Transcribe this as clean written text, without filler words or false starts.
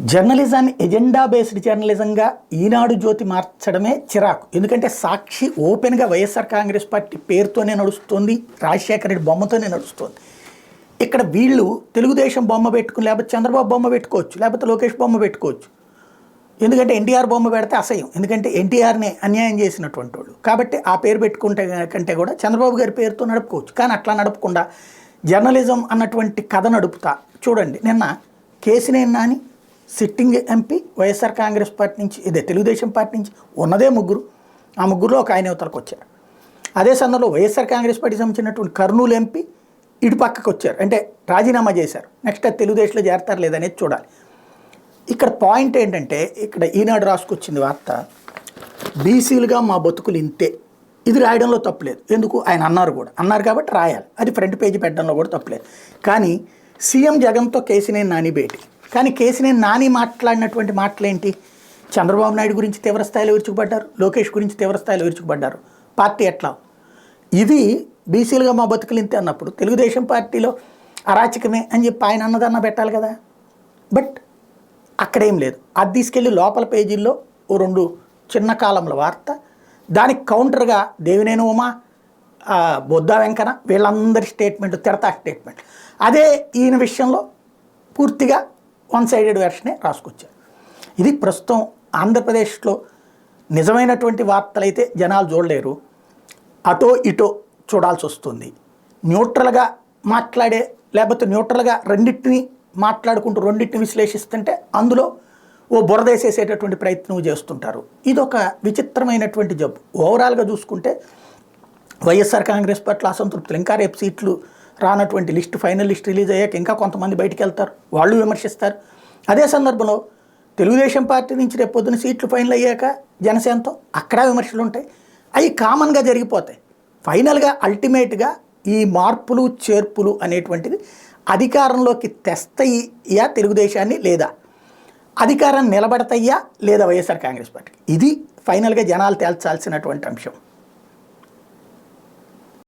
జర్నలిజాన్ని agenda based జర్నలిజంగా ఈనాడు జ్యోతి మార్చడమే చిరాకు. ఎందుకంటే సాక్షి ఓపెన్గా వైఎస్ఆర్ కాంగ్రెస్ పార్టీ పేరుతోనే నడుస్తుంది, రాజశేఖర రెడ్డి బొమ్మతోనే నడుస్తుంది. ఇక్కడ వీళ్ళు తెలుగుదేశం బొమ్మ పెట్టుకుని, లేకపోతే చంద్రబాబు బొమ్మ పెట్టుకోవచ్చు, లేకపోతే లోకేష్ బొమ్మ పెట్టుకోవచ్చు. ఎందుకంటే ఎన్టీఆర్ బొమ్మ పెడితే అసహ్యం, ఎందుకంటే ఎన్టీఆర్ని అన్యాయం చేసినటువంటి వాళ్ళు కాబట్టి ఆ పేరు పెట్టుకుంటే కంటే కూడా చంద్రబాబు గారి పేరుతో నడుపుకోవచ్చు. కానీ అట్లా నడపకుండా జర్నలిజం అన్నటువంటి కథ నడుపుతా. చూడండి, నిన్న Kesineni Nani sitting MP YSR Congress party నుంచి, ఇదే తెలుగుదేశం పార్టీ నుంచి ఉన్నదే ముగ్గురు, ఆ ముగ్గురులో ఒక ఆయన యువతలకు వచ్చారు. అదే సందర్భంలో వైఎస్ఆర్ కాంగ్రెస్ పార్టీకి సంబంధించినటువంటి కర్నూలు ఎంపీ ఇటు పక్కకు వచ్చారు, అంటే రాజీనామా చేశారు. నెక్స్ట్ అది తెలుగుదేశంలో చేరతారు లేదనేది చూడాలి. ఇక్కడ పాయింట్ ఏంటంటే, ఇక్కడ ఈనాడు రాసుకొచ్చింది వార్త, బీసీలుగా మా బతుకులు ఇంతే. ఇది రాయడంలో తప్పులేదు, ఎందుకు ఆయన అన్నారు కాబట్టి రాయాలి, అది ఫ్రంట్ పేజీ పెట్టడంలో కూడా తప్పులేదు. కానీ సీఎం జగన్తో కేసినేని నాని భేటీ, కానీ కేసినేని నాని మాట్లాడినటువంటి మాటలేంటి? చంద్రబాబు నాయుడు గురించి తీవ్రస్థాయిలో విరుచుకుపడ్డారు, లోకేష్ గురించి తీవ్రస్థాయిలో విరుచుకుపడ్డారు. పార్టీ ఎట్లా ఇది బీసీలుగా మా బతుకులు ఇంతే అన్నప్పుడు తెలుగుదేశం పార్టీలో అరాచకమే అని చెప్పి ఆయన అన్నదన్న పెట్టాలి కదా. బట్ అక్కడేం లేదు. అది తీసుకెళ్ళి లోపల పేజీల్లో ఓ 2 చిన్న కాలంలో వార్త, దానికి కౌంటర్గా దేవినేని ఉమా, బొద్దా వెంకన్న వీళ్ళందరి స్టేట్మెంట్, తిడతా స్టేట్మెంట్. అదే ఈయన విషయంలో పూర్తిగా వన్ సైడెడ్ వెర్షనే రాసుకొచ్చారు. ఇది ప్రస్తుతం ఆంధ్రప్రదేశ్లో నిజమైనటువంటి వార్తలైతే జనాలు చూడలేరు, అటో ఇటో చూడాల్సి వస్తుంది. న్యూట్రల్గా మాట్లాడే, లేకపోతే న్యూట్రల్గా రెండింటిని మాట్లాడుకుంటూ రెండింటిని విశ్లేషిస్తుంటే అందులో ఓ బురదేసేసేటటువంటి ప్రయత్నం చేస్తుంటారు. ఇదొక విచిత్రమైనటువంటి జబ్బు. ఓవరాల్గా చూసుకుంటే వైఎస్ఆర్ కాంగ్రెస్ పట్ల అసంతృప్తులు, ఇంకా రేపు సీట్లు రానటువంటి లిస్ట్, ఫైనల్ లిస్ట్ రిలీజ్ అయ్యాక ఇంకా కొంతమంది బయటికి వెళ్తారు, వాళ్ళు విమర్శిస్తారు. అదే సందర్భంలో తెలుగుదేశం పార్టీ నుంచి రేపు పొద్దున సీట్లు ఫైనల్ అయ్యాక జనసేనతో అక్కడ విమర్శలు ఉంటాయి. అవి కామన్గా జరిగిపోతాయి. ఫైనల్గా అల్టిమేట్గా ఈ మార్పులు చేర్పులు అనేటువంటిది అధికారంలోకి తెస్తాయా తెలుగుదేశాన్ని, లేదా అధికారాన్ని నిలబడతాయా లేదా వైఎస్ఆర్ కాంగ్రెస్ పార్టీకి, ఇది ఫైనల్గా జనాలు తేల్చాల్సినటువంటి అంశం.